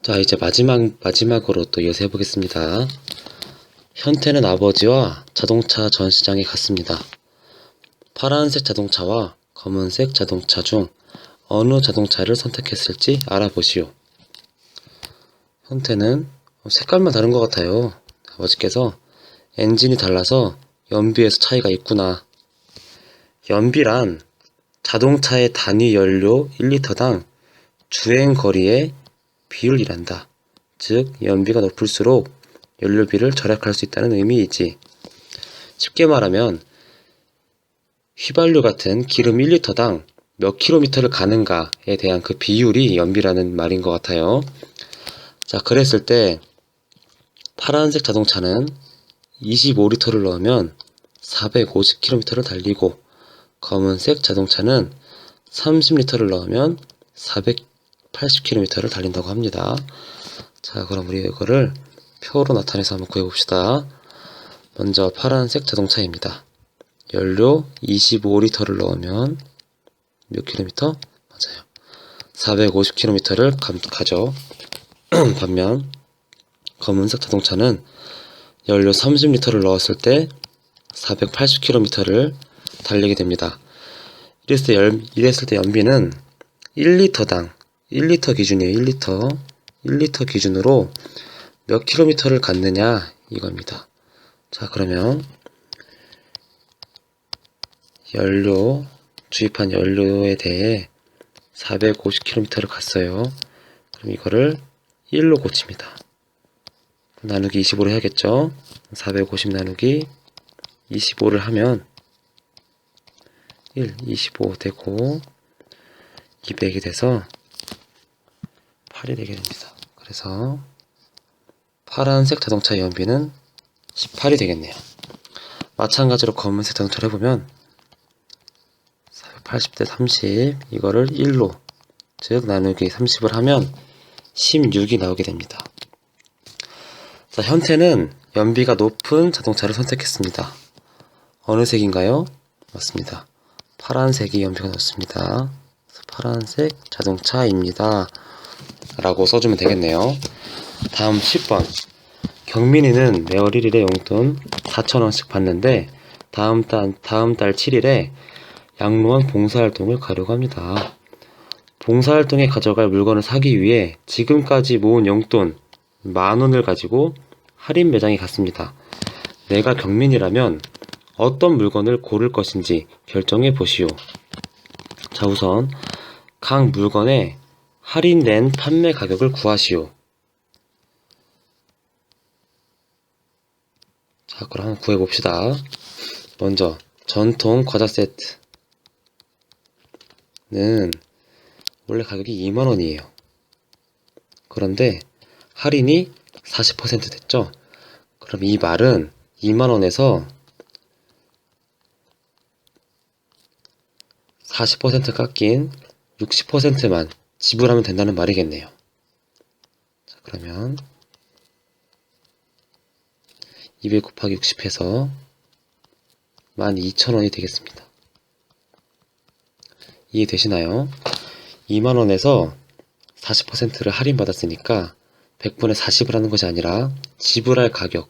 자, 이제 마지막으로 또 이어서 해보겠습니다. 현태는 아버지와 자동차 전시장에 갔습니다. 파란색 자동차와 검은색 자동차 중 어느 자동차를 선택했을지 알아보시오. 현태는 색깔만 다른 것 같아요. 아버지께서 엔진이 달라서 연비에서 차이가 있구나. 연비란 자동차의 단위 연료 1리터당 주행거리의 비율이란다. 즉 연비가 높을수록 연료비를 절약할 수 있다는 의미이지. 쉽게 말하면 휘발유 같은 기름 1리터당 몇 킬로미터를 가는가에 대한 그 비율이 연비라는 말인 것 같아요. 자, 그랬을 때 파란색 자동차는 25리터를 넣으면 450km를 달리고, 검은색 자동차는 30리터를 넣으면 480km를 달린다고 합니다. 자, 그럼 우리 이거를 표로 나타내서 한번 구해봅시다. 먼저 파란색 자동차입니다. 연료 25리터를 넣으면 몇 킬로미터? 맞아요. 450km를 가죠. 반면 검은색 자동차는 연료 30리터를 넣었을 때 480km를 달리게 됩니다. 이랬을 때 연비는 1리터당 1리터 기준이에요. 1리터 기준으로 몇 킬로미터를 갔느냐 이겁니다. 자, 그러면 주입한 연료에 대해 450km를 갔어요. 그럼 이거를 1로 고칩니다. 나누기 25로 해야겠죠. 450 나누기 25를 하면 25 되고 200이 돼서 8이 되게 됩니다. 그래서 파란색 자동차의 연비는 18이 되겠네요. 마찬가지로 검은색 자동차를 해보면 480대 30 이거를 1로 즉 나누기 30을 하면 16이 나오게 됩니다. 자, 현태는 연비가 높은 자동차를 선택했습니다. 어느 색인가요? 맞습니다. 파란색이 연비가 높습니다. 파란색 자동차입니다. 라고 써주면 되겠네요. 다음 10번. 경민이는 매월 1일에 용돈 4,000원씩 받는데 다음 달 7일에 양로원 봉사활동을 가려고 합니다. 봉사활동에 가져갈 물건을 사기 위해 지금까지 모은 용돈 10,000원을 가지고 할인 매장에 갔습니다. 내가 경민이라면 어떤 물건을 고를 것인지 결정해 보시오. 자, 우선 각 물건의 할인된 판매 가격을 구하시오. 자, 그럼 한번 구해봅시다. 먼저 전통 과자 세트는 원래 가격이 20,000원이에요. 그런데 할인이 40% 됐죠? 그럼 이 말은 20,000원에서 40% 깎인 60%만 지불하면 된다는 말이겠네요. 자, 그러면 200 곱하기 60 해서 12,000원이 되겠습니다. 이해되시나요? 20,000원에서 40%를 할인받았으니까 100분의 40을 하는 것이 아니라 지불할 가격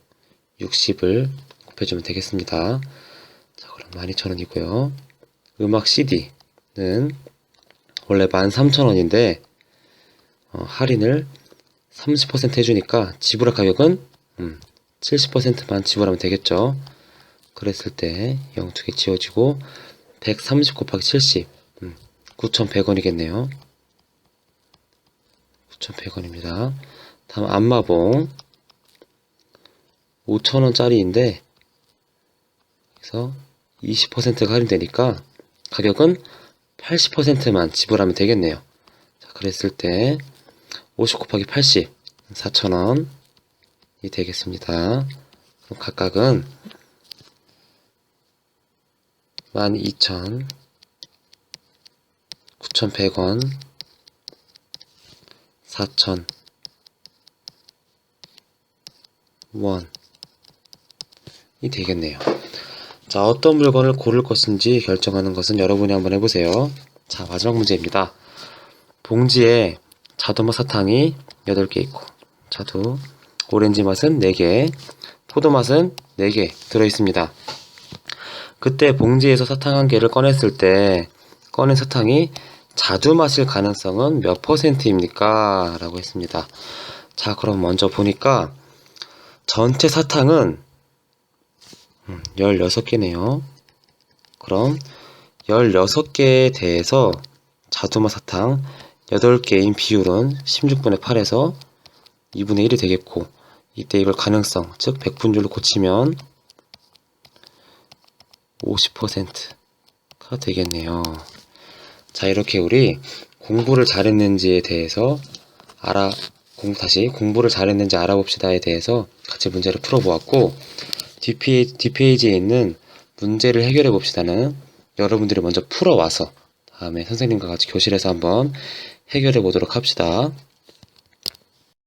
60을 곱해주면 되겠습니다. 자, 그럼 12,000원이고요. 음악 CD는 원래 13,000원인데 할인을 30% 해주니까 지불할 가격은 70%만 지불하면 되겠죠. 그랬을 때 0 두 개 지워지고 130 곱하기 70 9,100원이겠네요. 9,100원입니다. 다음 안마봉 5,000원짜리인데 그래서 20%가 할인되니까 가격은 80%만 지불하면 되겠네요. 자, 그랬을 때 50 곱하기 80 4,000원이 되겠습니다. 그럼 각각은 12,000 9,100원 4,000 원이 되겠네요. 자, 어떤 물건을 고를 것인지 결정하는 것은 여러분이 한번 해보세요. 자, 마지막 문제입니다. 봉지에 자두맛 사탕이 8개 있고, 오렌지 맛은 4개, 포도 맛은 4개 들어있습니다. 그때 봉지에서 사탕 1개를 꺼냈을 때 꺼낸 사탕이 자두 맛일 가능성은 몇 %입니까? 라고 했습니다. 자, 그럼 먼저 보니까 전체 사탕은 16개네요. 그럼 16개에 대해서 자두맛 사탕 8개인 비율은 16분의 8에서 2분의 1이 되겠고, 이때 이걸 가능성, 즉 100분율로 고치면 50%가 되겠네요. 자, 이렇게 우리 공부를 잘했는지에 대해서 공부를 잘했는지 알아봅시다에 대해서 같이 문제를 풀어보았고, 뒷페이지에 있는 문제를 해결해 봅시다는 여러분들이 먼저 풀어와서 다음에 선생님과 같이 교실에서 한번 해결해 보도록 합시다.